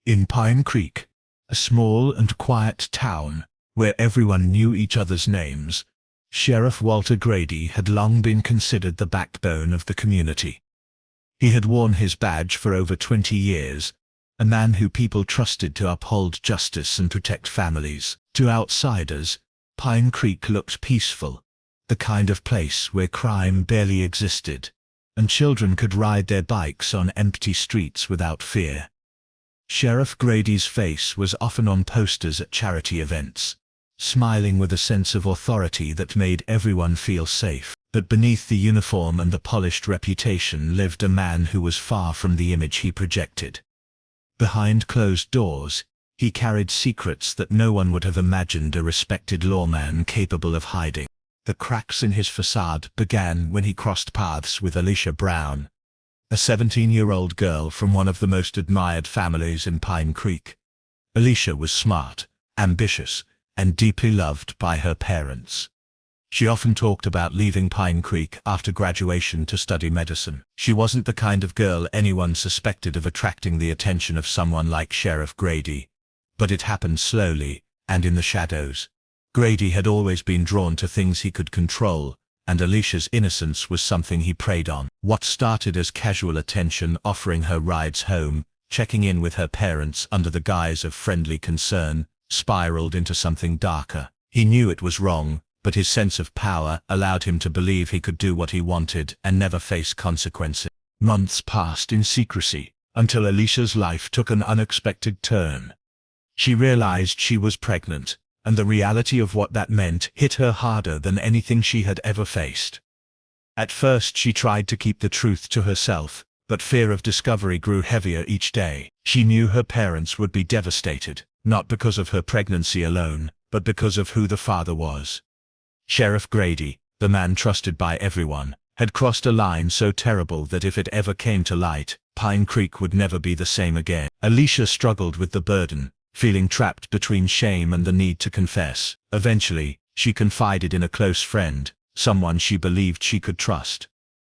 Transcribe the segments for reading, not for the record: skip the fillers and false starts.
In Pine Creek, a small and quiet town where everyone knew each other's names, Sheriff Walter Grady had long been considered the backbone of the community. He had worn his badge for over 20 years, a man who people trusted to uphold justice and protect families. To outsiders, Pine Creek looked peaceful, the kind of place where crime barely existed, and children could ride their bikes on empty streets without fear. Sheriff Grady's face was often on posters at charity events, smiling with a sense of authority that made everyone feel safe. But beneath the uniform and the polished reputation lived a man who was far from the image he projected. Behind closed doors, he carried secrets that no one would have imagined a respected lawman capable of hiding. The cracks in his facade began when he crossed paths with Alicia Brown, a 17-year-old girl from one of the most admired families in Pine Creek. Alicia was smart, ambitious, and deeply loved by her parents. She often talked about leaving Pine Creek after graduation to study medicine. She wasn't the kind of girl anyone suspected of attracting the attention of someone like Sheriff Grady, but it happened slowly and in the shadows. Grady had always been drawn to things he could control, and Alicia's innocence was something he preyed on. What started as casual attention, offering her rides home, checking in with her parents under the guise of friendly concern, spiraled into something darker. He knew it was wrong, but his sense of power allowed him to believe he could do what he wanted and never face consequences. Months passed in secrecy, until Alicia's life took an unexpected turn. She realized she was pregnant, and the reality of what that meant hit her harder than anything she had ever faced. At first she tried to keep the truth to herself, but fear of discovery grew heavier each day. She knew her parents would be devastated, not because of her pregnancy alone, but because of who the father was. Sheriff Grady, the man trusted by everyone, had crossed a line so terrible that if it ever came to light, Pine Creek would never be the same again. Alicia struggled with the burden, feeling trapped between shame and the need to confess. Eventually, she confided in a close friend, someone she believed she could trust.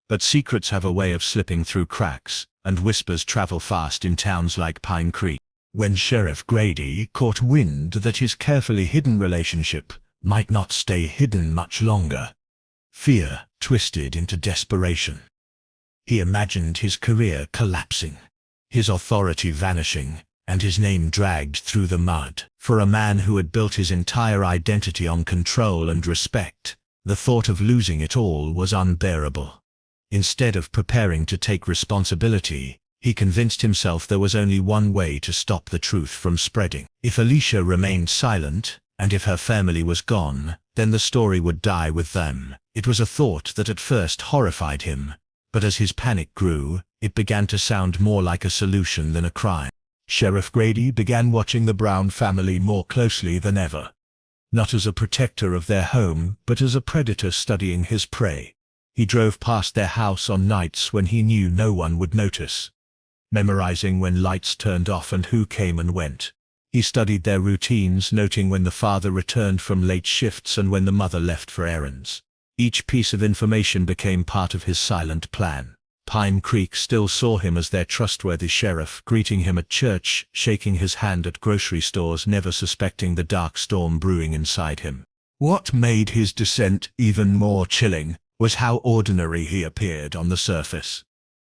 But secrets have a way of slipping through cracks, and whispers travel fast in towns like Pine Creek. When Sheriff Grady caught wind that his carefully hidden relationship might not stay hidden much longer, fear twisted into desperation. He imagined his career collapsing, his authority vanishing, and his name dragged through the mud. For a man who had built his entire identity on control and respect, the thought of losing it all was unbearable. Instead of preparing to take responsibility, he convinced himself there was only one way to stop the truth from spreading. If Alicia remained silent, and if her family was gone, then the story would die with them. It was a thought that at first horrified him, but as his panic grew, it began to sound more like a solution than a crime. Sheriff Grady began watching the Brown family more closely than ever. Not as a protector of their home, but as a predator studying his prey. He drove past their house on nights when he knew no one would notice, memorizing when lights turned off and who came and went. He studied their routines, noting when the father returned from late shifts and when the mother left for errands. Each piece of information became part of his silent plan. Pine Creek still saw him as their trustworthy sheriff, greeting him at church, shaking his hand at grocery stores, never suspecting the dark storm brewing inside him. What made his descent even more chilling was how ordinary he appeared on the surface.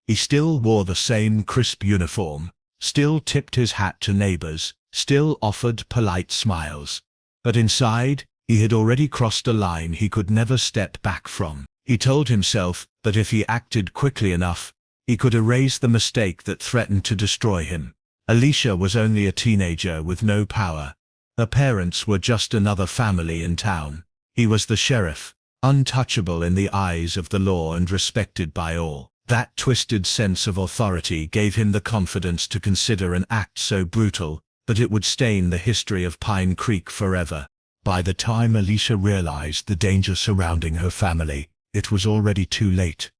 He still wore the same crisp uniform, still tipped his hat to neighbors, still offered polite smiles. But inside, he had already crossed a line he could never step back from. He told himself that if he acted quickly enough, he could erase the mistake that threatened to destroy him. Alicia was only a teenager with no power. Her parents were just another family in town. He was the sheriff, untouchable in the eyes of the law and respected by all. That twisted sense of authority gave him the confidence to consider an act so brutal that it would stain the history of Pine Creek forever. By the time Alicia realized the danger surrounding her family, it was already too late.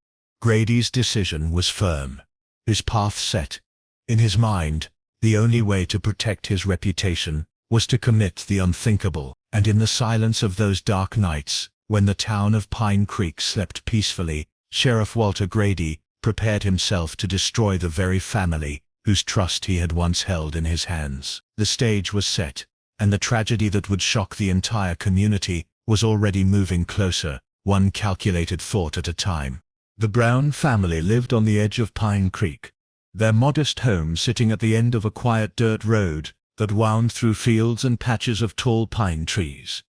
Grady's decision was firm, his path set. In his mind, the only way to protect his reputation was to commit the unthinkable. And in the silence of those dark nights, when the town of Pine Creek slept peacefully, Sheriff Walter Grady prepared himself to destroy the very family whose trust he had once held in his hands. The stage was set, and the tragedy that would shock the entire community was already moving closer, one calculated thought at a time. The Brown family lived on the edge of Pine Creek, their modest home sitting at the end of a quiet dirt road that wound through fields and patches of tall pine trees.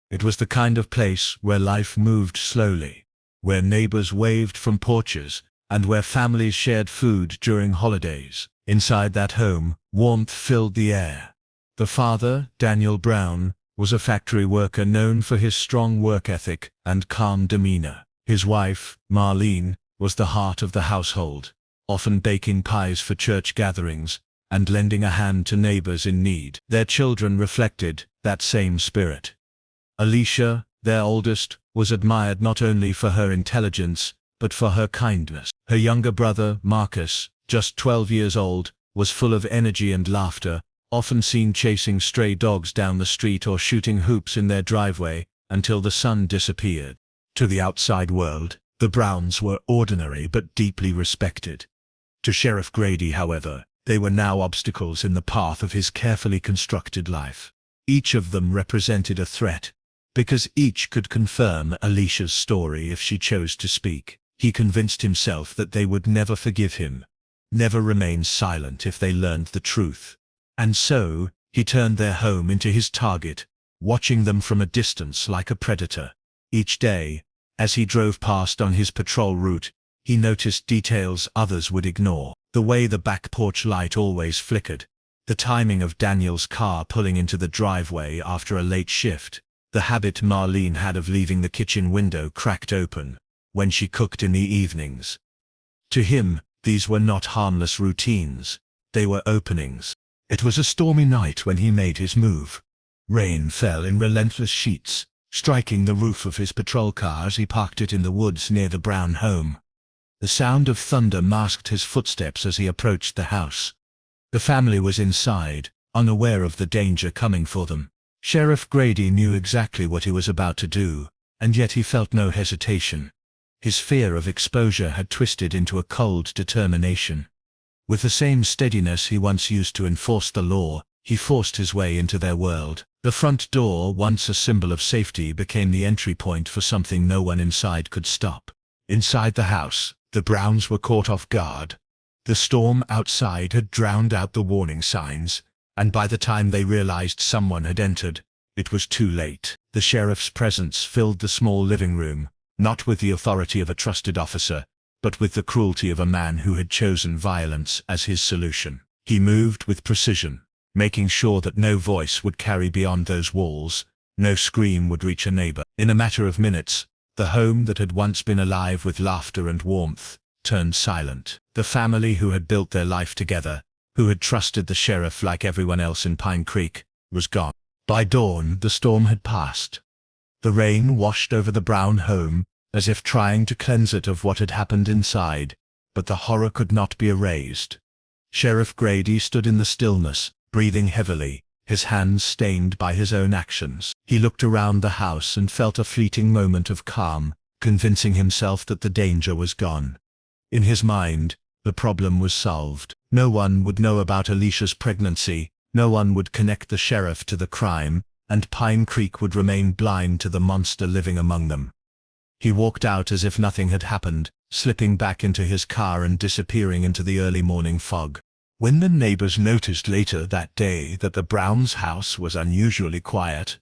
It was the kind of place where life moved slowly, where neighbors waved from porches, and where families shared food during holidays. Inside that home, warmth filled the air. The father, Daniel Brown, was a factory worker known for his strong work ethic and calm demeanor. His wife, Marlene, was the heart of the household, often baking pies for church gatherings and lending a hand to neighbors in need. Their children reflected that same spirit. Alicia, their oldest, was admired not only for her intelligence, but for her kindness. Her younger brother, Marcus, just 12 years old, was full of energy and laughter, often seen chasing stray dogs down the street or shooting hoops in their driveway until the sun disappeared. To the outside world, the Browns were ordinary but deeply respected. To Sheriff Grady, however, they were now obstacles in the path of his carefully constructed life. Each of them represented a threat, because each could confirm Alicia's story if she chose to speak. He convinced himself that they would never forgive him, never remain silent if they learned the truth. And so, he turned their home into his target, watching them from a distance like a predator. Each day, as he drove past on his patrol route, he noticed details others would ignore. The way the back porch light always flickered, the timing of Daniel's car pulling into the driveway after a late shift, the habit Marlene had of leaving the kitchen window cracked open when she cooked in the evenings. To him, these were not harmless routines, they were openings. It was a stormy night when he made his move. Rain fell in relentless sheets, striking the roof of his patrol car as he parked it in the woods near the Brown home. The sound of thunder masked his footsteps as he approached the house. The family was inside, unaware of the danger coming for them. Sheriff Grady knew exactly what he was about to do, and yet he felt no hesitation. His fear of exposure had twisted into a cold determination. With the same steadiness he once used to enforce the law, he forced his way into their world. The front door, once a symbol of safety, became the entry point for something no one inside could stop. Inside the house, the Browns were caught off guard. The storm outside had drowned out the warning signs, and by the time they realized someone had entered, it was too late. The sheriff's presence filled the small living room, not with the authority of a trusted officer, but with the cruelty of a man who had chosen violence as his solution. He moved with precision, making sure that no voice would carry beyond those walls, no scream would reach a neighbor. In a matter of minutes, the home that had once been alive with laughter and warmth turned silent. The family who had built their life together, who had trusted the sheriff like everyone else in Pine Creek, was gone. By dawn, the storm had passed. The rain washed over the Brown home, as if trying to cleanse it of what had happened inside, but the horror could not be erased. Sheriff Grady stood in the stillness, breathing heavily, his hands stained by his own actions. He looked around the house and felt a fleeting moment of calm, convincing himself that the danger was gone. In his mind, the problem was solved. No one would know about Alicia's pregnancy, no one would connect the sheriff to the crime, and Pine Creek would remain blind to the monster living among them. He walked out as if nothing had happened, slipping back into his car and disappearing into the early morning fog. When the neighbors noticed later that day that the Browns' house was unusually quiet,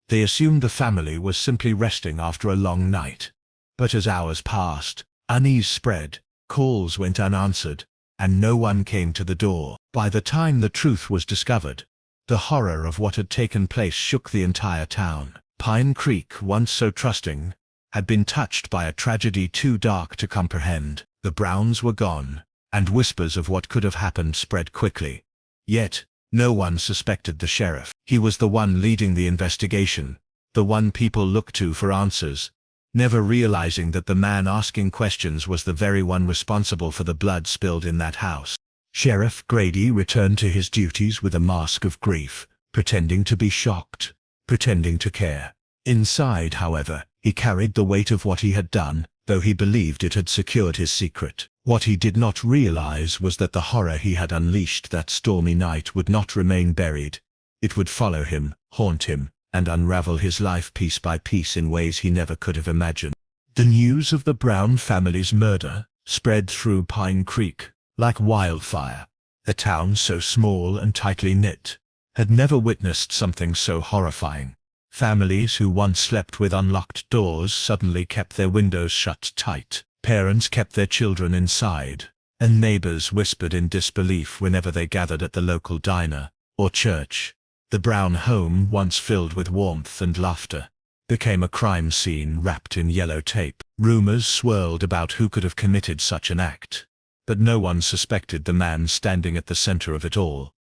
they assumed the family was simply resting after a long night. But as hours passed, unease spread, calls went unanswered, and no one came to the door. By the time the truth was discovered, the horror of what had taken place shook the entire town. Pine Creek, once so trusting, had been touched by a tragedy too dark to comprehend. The Browns were gone, and whispers of what could have happened spread quickly. Yet, no one suspected the sheriff. He was the one leading the investigation, the one people looked to for answers, never realizing that the man asking questions was the very one responsible for the blood spilled in that house. Sheriff Grady returned to his duties with a mask of grief, pretending to be shocked, pretending to care. Inside, however, he carried the weight of what he had done, though he believed it had secured his secret. What he did not realize was that the horror he had unleashed that stormy night would not remain buried. It would follow him, haunt him, and unravel his life piece by piece in ways he never could have imagined. The news of the Brown family's murder spread through Pine Creek like wildfire. A town so small and tightly knit had never witnessed something so horrifying. Families who once slept with unlocked doors suddenly kept their windows shut tight. Parents kept their children inside, and neighbors whispered in disbelief whenever they gathered at the local diner or church. The Brown home, once filled with warmth and laughter, became a crime scene wrapped in yellow tape. Rumors swirled about who could have committed such an act, but no one suspected the man standing at the center of it all.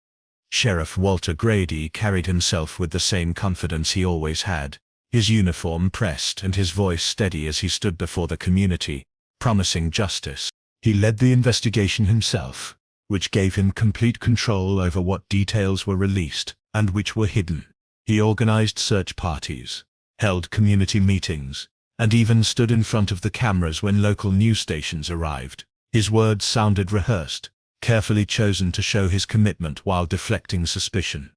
Sheriff Walter Grady carried himself with the same confidence he always had, his uniform pressed and his voice steady as he stood before the community, promising justice. He led the investigation himself, which gave him complete control over what details were released and which were hidden. He organized search parties, held community meetings, and even stood in front of the cameras when local news stations arrived. His words sounded rehearsed, carefully chosen to show his commitment while deflecting suspicion.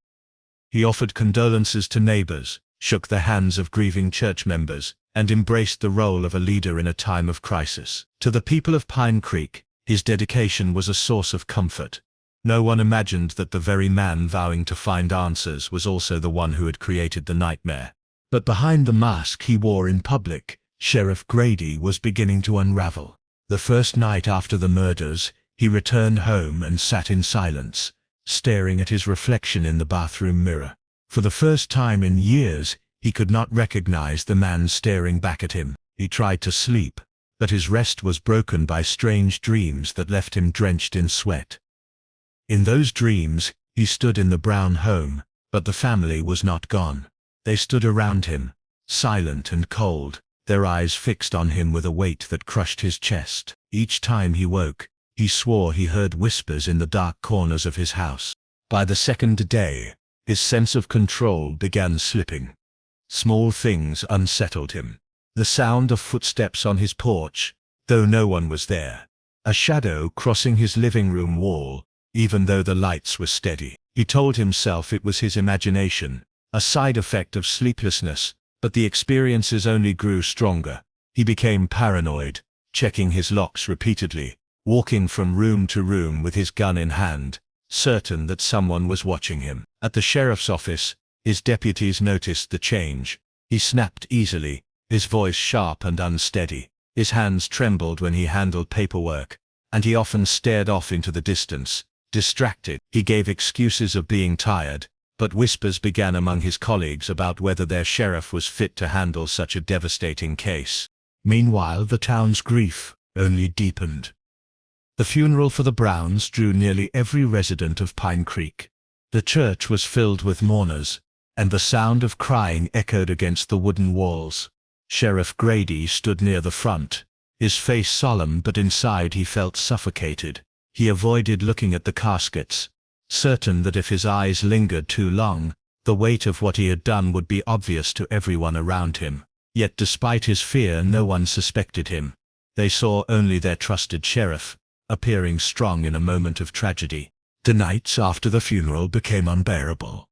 He offered condolences to neighbors, shook the hands of grieving church members, and embraced the role of a leader in a time of crisis. To the people of Pine Creek, his dedication was a source of comfort. No one imagined that the very man vowing to find answers was also the one who had created the nightmare. But behind the mask he wore in public, Sheriff Grady was beginning to unravel. The first night after the murders, he returned home and sat in silence, staring at his reflection in the bathroom mirror. For the first time in years, he could not recognize the man staring back at him. He tried to sleep, but his rest was broken by strange dreams that left him drenched in sweat. In those dreams, he stood in the Brown home, but the family was not gone. They stood around him, silent and cold, their eyes fixed on him with a weight that crushed his chest. Each time he woke, he swore he heard whispers in the dark corners of his house. By the second day, his sense of control began slipping. Small things unsettled him. The sound of footsteps on his porch, though no one was there. A shadow crossing his living room wall, even though the lights were steady. He told himself it was his imagination, a side effect of sleeplessness, but the experiences only grew stronger. He became paranoid, checking his locks repeatedly, walking from room to room with his gun in hand, certain that someone was watching him. At the sheriff's office, his deputies noticed the change. He snapped easily, his voice sharp and unsteady. His hands trembled when he handled paperwork, and he often stared off into the distance, distracted. He gave excuses of being tired, but whispers began among his colleagues about whether their sheriff was fit to handle such a devastating case. Meanwhile, the town's grief only deepened. The funeral for the Browns drew nearly every resident of Pine Creek. The church was filled with mourners, and the sound of crying echoed against the wooden walls. Sheriff Grady stood near the front, his face solemn, but inside he felt suffocated. He avoided looking at the caskets, certain that if his eyes lingered too long, the weight of what he had done would be obvious to everyone around him. Yet despite his fear, no one suspected him. They saw only their trusted sheriff, appearing strong in a moment of tragedy. The nights after the funeral became unbearable.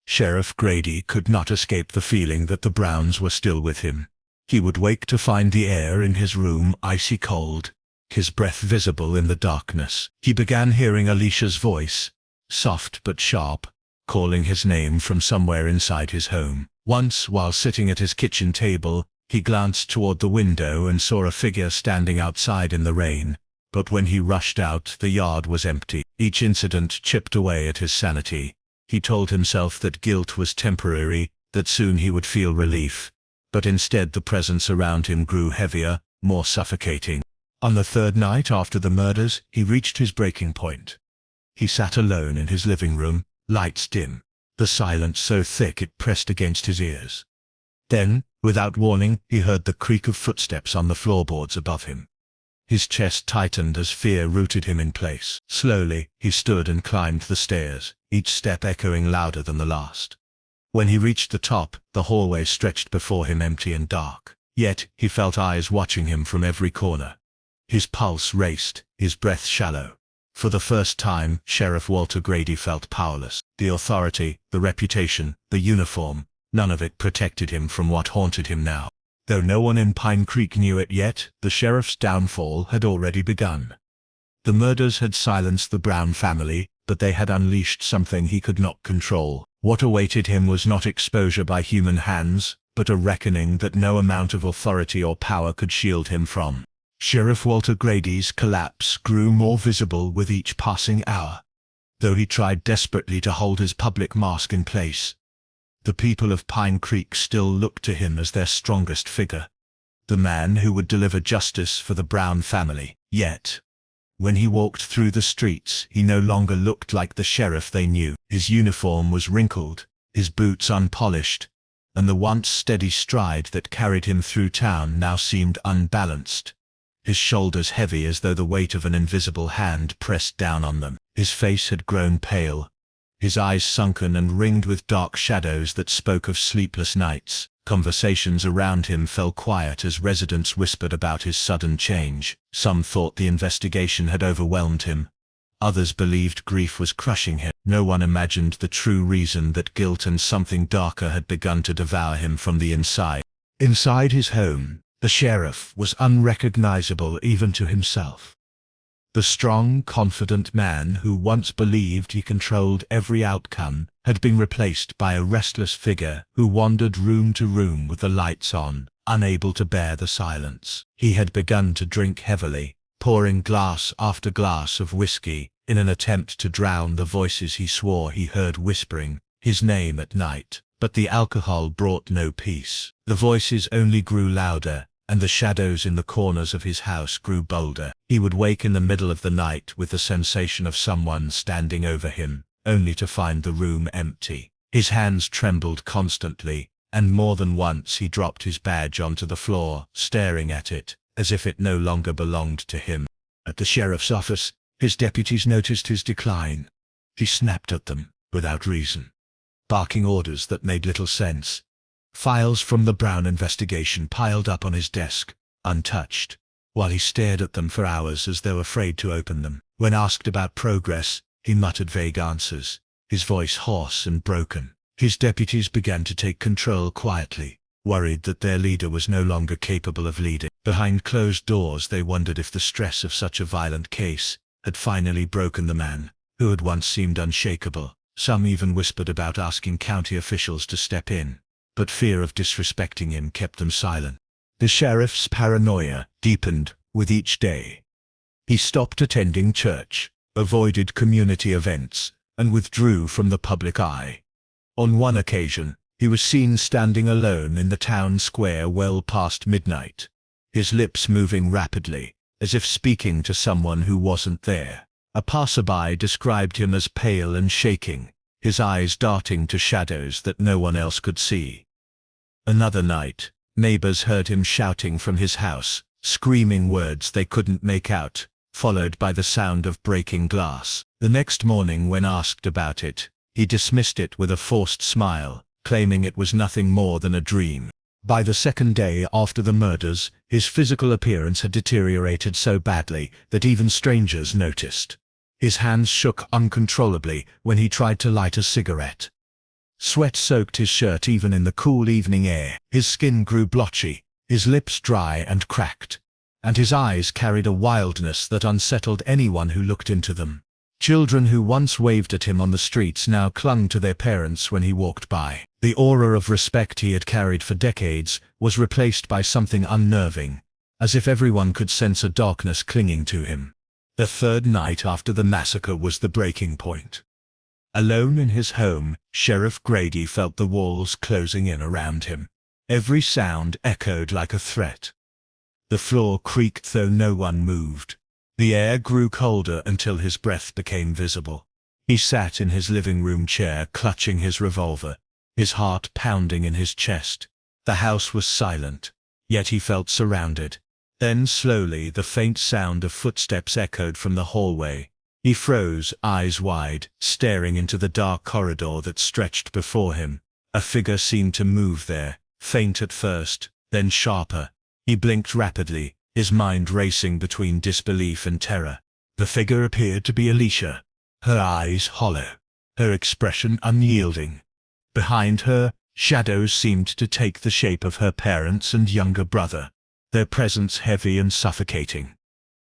Sheriff Grady could not escape the feeling that the Browns were still with him. He would wake to find the air in his room icy cold, his breath visible in the darkness. He began hearing Alicia's voice, soft but sharp, calling his name from somewhere inside his home. Once, while sitting at his kitchen table, he glanced toward the window and saw a figure standing outside in the rain. But when he rushed out, the yard was empty. Each incident chipped away at his sanity. He told himself that guilt was temporary, that soon he would feel relief. But instead the presence around him grew heavier, more suffocating. On the third night after the murders, he reached his breaking point. He sat alone in his living room, lights dim, the silence so thick it pressed against his ears. Then, without warning, he heard the creak of footsteps on the floorboards above him. His chest tightened as fear rooted him in place. Slowly, he stood and climbed the stairs, each step echoing louder than the last. When he reached the top, the hallway stretched before him empty and dark. Yet, he felt eyes watching him from every corner. His pulse raced, his breath shallow. For the first time, Sheriff Walter Grady felt powerless. The authority, the reputation, the uniform, none of it protected him from what haunted him now. Though no one in Pine Creek knew it yet, the sheriff's downfall had already begun. The murders had silenced the Brown family, but they had unleashed something he could not control. What awaited him was not exposure by human hands, but a reckoning that no amount of authority or power could shield him from. Sheriff Walter Grady's collapse grew more visible with each passing hour. Though he tried desperately to hold his public mask in place, the people of Pine Creek still looked to him as their strongest figure, the man who would deliver justice for the Brown family. Yet, when he walked through the streets, he no longer looked like the sheriff they knew. His uniform was wrinkled, his boots unpolished, and the once steady stride that carried him through town now seemed unbalanced. His shoulders heavy as though the weight of an invisible hand pressed down on them. His face had grown pale, his eyes sunken and ringed with dark shadows that spoke of sleepless nights. Conversations around him fell quiet as residents whispered about his sudden change. Some thought the investigation had overwhelmed him. Others believed grief was crushing him. No one imagined the true reason that guilt and something darker had begun to devour him from the inside. Inside his home, the sheriff was unrecognizable even to himself. The strong, confident man who once believed he controlled every outcome had been replaced by a restless figure who wandered room to room with the lights on, unable to bear the silence. He had begun to drink heavily, pouring glass after glass of whiskey, in an attempt to drown the voices he swore he heard whispering his name at night. But the alcohol brought no peace. The voices only grew louder, and the shadows in the corners of his house grew bolder. He would wake in the middle of the night with the sensation of someone standing over him, only to find the room empty. His hands trembled constantly, and more than once he dropped his badge onto the floor, staring at it, as if it no longer belonged to him. At the sheriff's office, his deputies noticed his decline. He snapped at them, without reason, barking orders that made little sense. Files from the Brown investigation piled up on his desk, untouched, while he stared at them for hours as though afraid to open them. When asked about progress, he muttered vague answers, his voice hoarse and broken. His deputies began to take control quietly, worried that their leader was no longer capable of leading. Behind closed doors they wondered if the stress of such a violent case had finally broken the man, who had once seemed unshakable. Some even whispered about asking county officials to step in, but fear of disrespecting him kept them silent. The sheriff's paranoia deepened with each day. He stopped attending church, avoided community events, and withdrew from the public eye. On one occasion, he was seen standing alone in the town square well past midnight, his lips moving rapidly, as if speaking to someone who wasn't there. A passerby described him as pale and shaking, his eyes darting to shadows that no one else could see. Another night, neighbors heard him shouting from his house, screaming words they couldn't make out, followed by the sound of breaking glass. The next morning, when asked about it, he dismissed it with a forced smile, claiming it was nothing more than a dream. By the second day after the murders, his physical appearance had deteriorated so badly that even strangers noticed. His hands shook uncontrollably when he tried to light a cigarette. Sweat soaked his shirt even in the cool evening air. His skin grew blotchy, his lips dry and cracked, and his eyes carried a wildness that unsettled anyone who looked into them. Children who once waved at him on the streets now clung to their parents when he walked by. The aura of respect he had carried for decades was replaced by something unnerving, as if everyone could sense a darkness clinging to him. The third night after the massacre was the breaking point. Alone in his home, Sheriff Grady felt the walls closing in around him. Every sound echoed like a threat. The floor creaked though no one moved. The air grew colder until his breath became visible. He sat in his living room chair clutching his revolver, his heart pounding in his chest. The house was silent, yet he felt surrounded. Then slowly the faint sound of footsteps echoed from the hallway. He froze, eyes wide, staring into the dark corridor that stretched before him. A figure seemed to move there, faint at first, then sharper. He blinked rapidly, his mind racing between disbelief and terror. The figure appeared to be Alicia, her eyes hollow, her expression unyielding. Behind her, shadows seemed to take the shape of her parents and younger brother, their presence heavy and suffocating.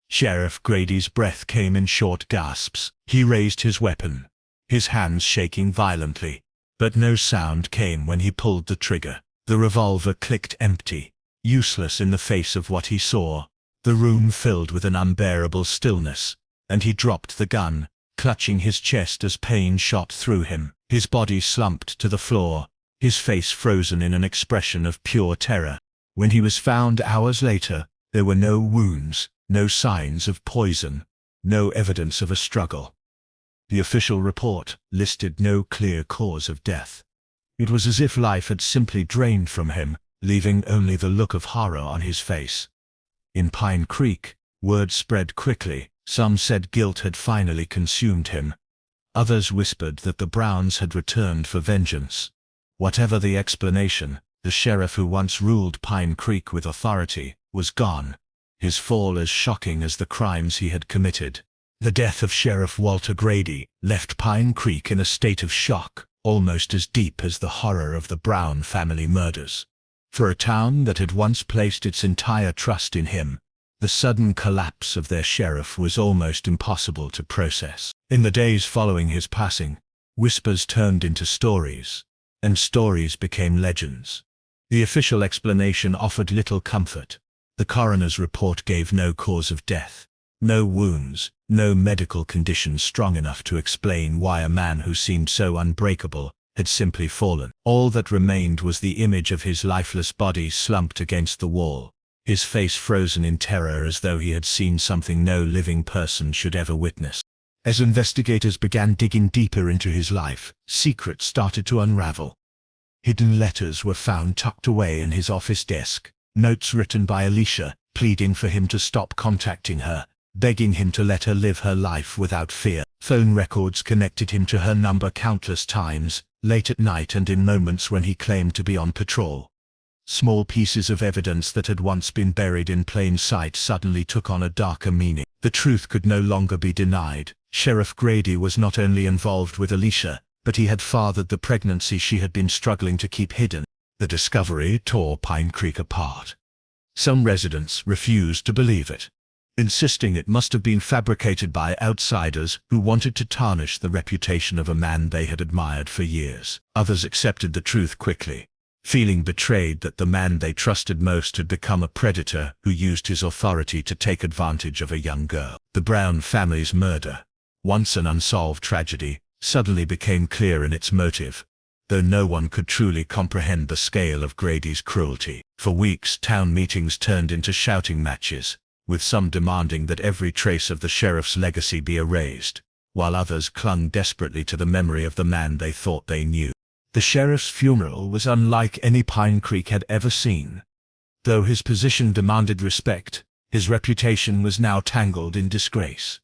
Sheriff Grady's breath came in short gasps. He raised his weapon, his hands shaking violently, but no sound came when he pulled the trigger. The revolver clicked empty, useless in the face of what he saw. The room filled with an unbearable stillness, and he dropped the gun, clutching his chest as pain shot through him. His body slumped to the floor, his face frozen in an expression of pure terror. When he was found hours later, there were no wounds, no signs of poison, no evidence of a struggle. The official report listed no clear cause of death. It was as if life had simply drained from him, leaving only the look of horror on his face. In Pine Creek, word spread quickly. Some said guilt had finally consumed him. Others whispered that the Browns had returned for vengeance. Whatever the explanation, the sheriff who once ruled Pine Creek with authority was gone, his fall as shocking as the crimes he had committed. The death of Sheriff Walter Grady left Pine Creek in a state of shock, almost as deep as the horror of the Brown family murders. For a town that had once placed its entire trust in him, the sudden collapse of their sheriff was almost impossible to process. In the days following his passing, whispers turned into stories, and stories became legends. The official explanation offered little comfort. The coroner's report gave no cause of death, no wounds, no medical condition strong enough to explain why a man who seemed so unbreakable had simply fallen. All that remained was the image of his lifeless body slumped against the wall, his face frozen in terror as though he had seen something no living person should ever witness. As investigators began digging deeper into his life, secrets started to unravel. Hidden letters were found tucked away in his office desk, notes written by Alicia, pleading for him to stop contacting her, begging him to let her live her life without fear. Phone records connected him to her number countless times, late at night and in moments when he claimed to be on patrol. Small pieces of evidence that had once been buried in plain sight suddenly took on a darker meaning. The truth could no longer be denied. Sheriff Grady was not only involved with Alicia, but he had fathered the pregnancy she had been struggling to keep hidden. The discovery tore Pine Creek apart. Some residents refused to believe it, insisting it must have been fabricated by outsiders who wanted to tarnish the reputation of a man they had admired for years. Others accepted the truth quickly, feeling betrayed that the man they trusted most had become a predator who used his authority to take advantage of a young girl. The Brown family's murder, once an unsolved tragedy, suddenly became clear in its motive, though no one could truly comprehend the scale of Grady's cruelty. For weeks, town meetings turned into shouting matches, with some demanding that every trace of the sheriff's legacy be erased, while others clung desperately to the memory of the man they thought they knew. The sheriff's funeral was unlike any Pine Creek had ever seen. Though his position demanded respect, his reputation was now tangled in disgrace.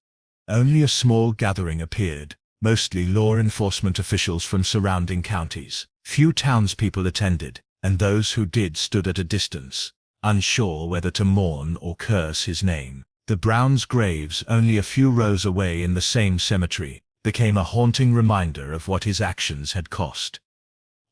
Only a small gathering appeared, mostly law enforcement officials from surrounding counties. Few townspeople attended, and those who did stood at a distance, unsure whether to mourn or curse his name. The Browns' graves, only a few rows away in the same cemetery, became a haunting reminder of what his actions had cost.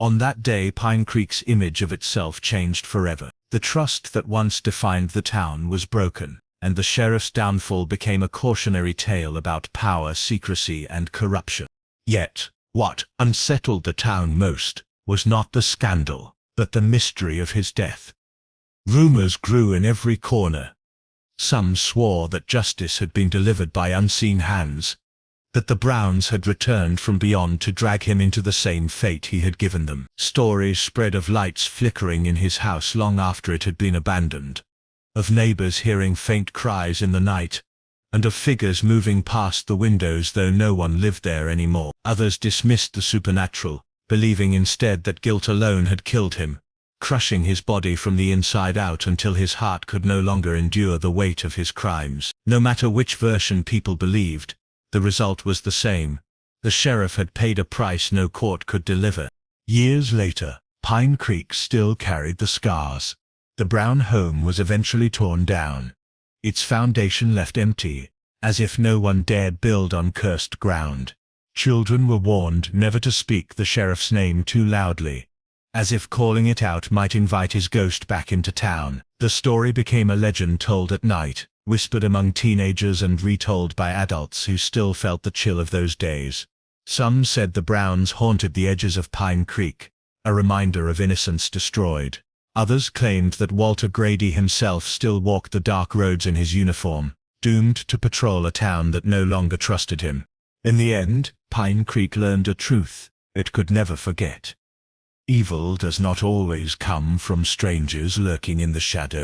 On that day, Pine Creek's image of itself changed forever. The trust that once defined the town was broken, and the sheriff's downfall became a cautionary tale about power, secrecy, and corruption. Yet, what unsettled the town most was not the scandal, but the mystery of his death. Rumors grew in every corner. Some swore that justice had been delivered by unseen hands, that the Browns had returned from beyond to drag him into the same fate he had given them. Stories spread of lights flickering in his house long after it had been abandoned, of neighbors hearing faint cries in the night, and of figures moving past the windows though no one lived there anymore. Others dismissed the supernatural, believing instead that guilt alone had killed him, crushing his body from the inside out until his heart could no longer endure the weight of his crimes. No matter which version people believed, the result was the same. The sheriff had paid a price no court could deliver. Years later, Pine Creek still carried the scars. The Brown home was eventually torn down, its foundation left empty, as if no one dared build on cursed ground. Children were warned never to speak the sheriff's name too loudly, as if calling it out might invite his ghost back into town. The story became a legend told at night, whispered among teenagers and retold by adults who still felt the chill of those days. Some said the Browns haunted the edges of Pine Creek, a reminder of innocence destroyed. Others claimed that Walter Grady himself still walked the dark roads in his uniform, doomed to patrol a town that no longer trusted him. In the end, Pine Creek learned a truth it could never forget. Evil does not always come from strangers lurking in the shadows.